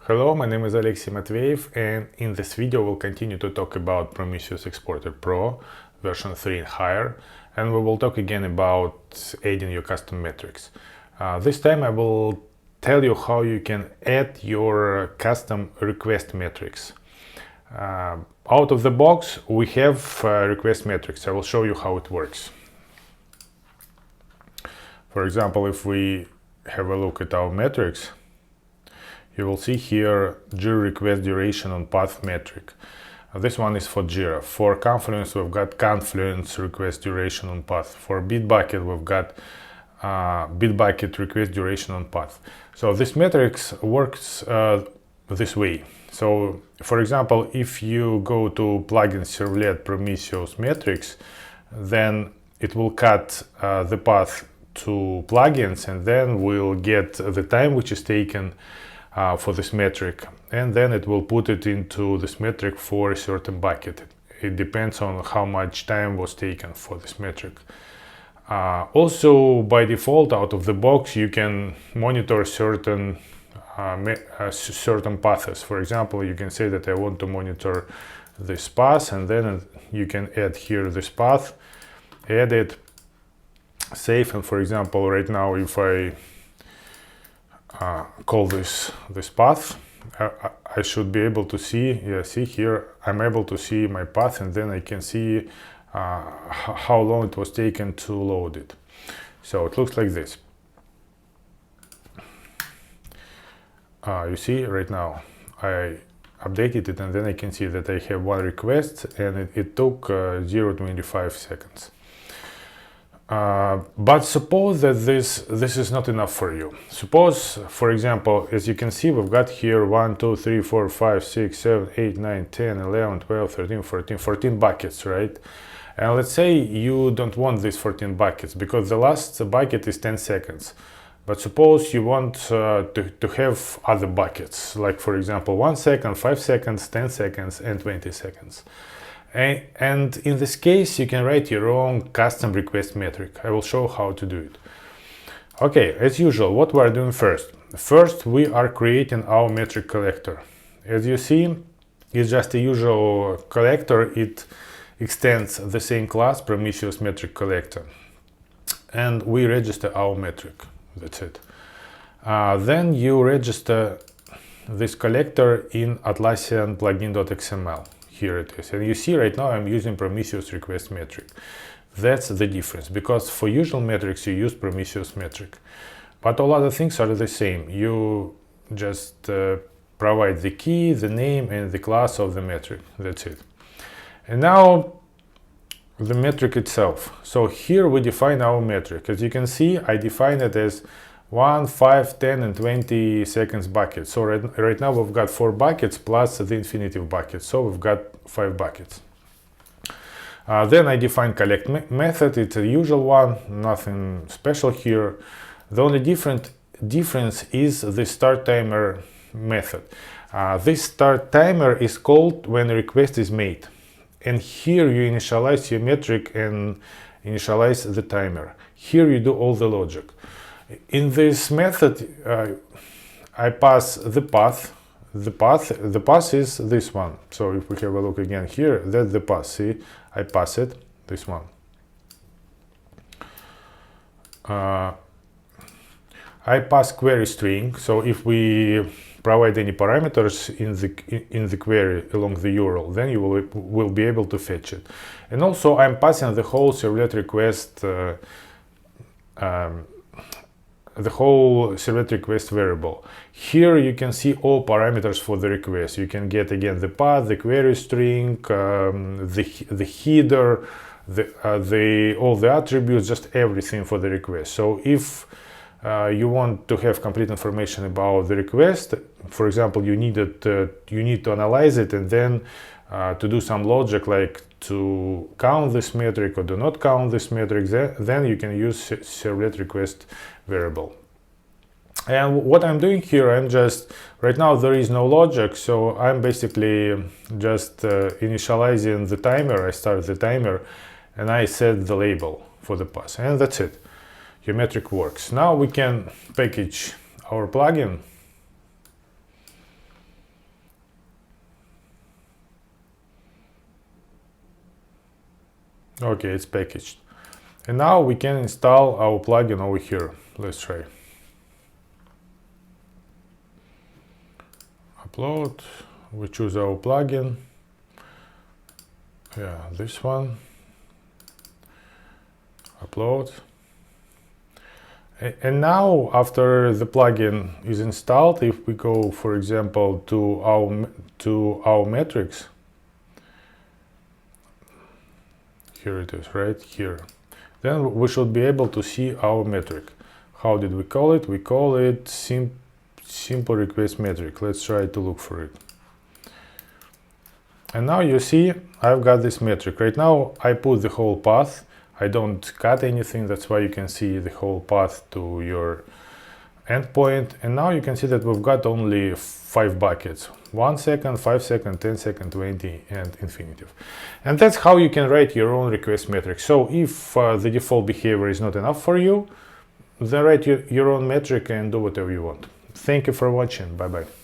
Hello, my name is Alexey Matveev, and in this video we'll continue to talk about Prometheus Exporter Pro version 3 and higher, and we will talk again about adding your custom metrics. This time I will tell you how you can add your custom request metrics. Out of the box we have request metrics. I will show you how it works. For example, if we have a look at our metrics, you will see here Jira request duration on path metric. This one is for Jira. For Confluence, we've got Confluence request duration on path. For Bitbucket, we've got Bitbucket request duration on path. So this metrics works this way. So, for example, if you go to plugin servlet Prometheus metrics, then it will cut the path to plugins, and then we'll get the time which is taken for this metric, and then it will put it into this metric for a certain bucket. It depends on how much time was taken for this metric. Also, by default, out of the box, you can monitor certain paths. For example, you can say that I want to monitor this path, and then you can add here this path, add it, save, and for example, right now if I call this path, I should be able to see, see here, I'm able to see my path, and then I can see how long it was taken to load it. So it looks like this. You see right now I updated it, and then I can see that I have one request, and it took 0.25 seconds. But suppose that this is not enough for you. Suppose, for example, as you can see, we've got here 1, 2, 3, 4, 5, 6, 7, 8, 9, 10, 11, 12, 13, 14 buckets, right? And let's say you don't want these 14 buckets because the last bucket is 10 seconds. But suppose you want to have other buckets, like for example 1 second, 5 seconds, 10 seconds, and 20 seconds. And in this case, you can write your own custom request metric. I will show how to do it. Okay, as usual, what we are doing first? First, we are creating our metric collector. As you see, it's just a usual collector. It extends the same class, Prometheus metric collector. And we register our metric. That's it. Then you register this collector in Atlassian plugin.xml. Here it is, and you see right now I'm using Prometheus request metric. That's the difference, because for usual metrics you use Prometheus metric, but all other things are the same. You just provide the key, the name, and the class of the metric. That's it. And now the metric itself. So here we define our metric. As you can see, I define it as 1, 5, 10, and 20 seconds buckets. So right now we've got 4 buckets plus the infinitive bucket. So we've got 5 buckets. Then I define collect method. It's a usual one, nothing special here. The only difference is the start timer method. This start timer is called when a request is made. And here you initialize your metric and initialize the timer. Here you do all the logic. In this method, I pass the path. The path is this one. So if we have a look again here, that's the path. See, I pass it, this one. I pass query string. So if we provide any parameters in the query along the URL, then you will be able to fetch it. And also I'm passing the whole servlet request variable. Here you can see all parameters for the request. You can get again the path, the query string, the header, all the attributes, just everything for the request. So if you want to have complete information about the request, for example, you need to analyze it and then to do some logic like to count this metric or do not count this metric, then you can use servlet request variable. And what I'm doing here, I'm just, right now there is no logic, so I'm basically just initializing the timer. I start the timer and I set the label for the pass, and that's it. Your metric works. Now we can package our plugin Okay, it's packaged. And now we can install our plugin over here. Let's try. Upload. We choose our plugin. Yeah, this one. Upload. And now, after the plugin is installed, if we go, for example, to our metrics, here it is, right here, then we should be able to see our metric. How did we call it? We call it simple request metric. Let's try to look for it. And now you see I've got this metric. Right now I put the whole path. I don't cut anything. That's why you can see the whole path to your endpoint. And now you can see that we've got only 5 buckets: 1 second, 5 second, 10 second, 20, and infinitive. And that's how you can write your own request metric. So if the default behavior is not enough for you, then write your own metric and do whatever you want. Thank you for watching. Bye bye.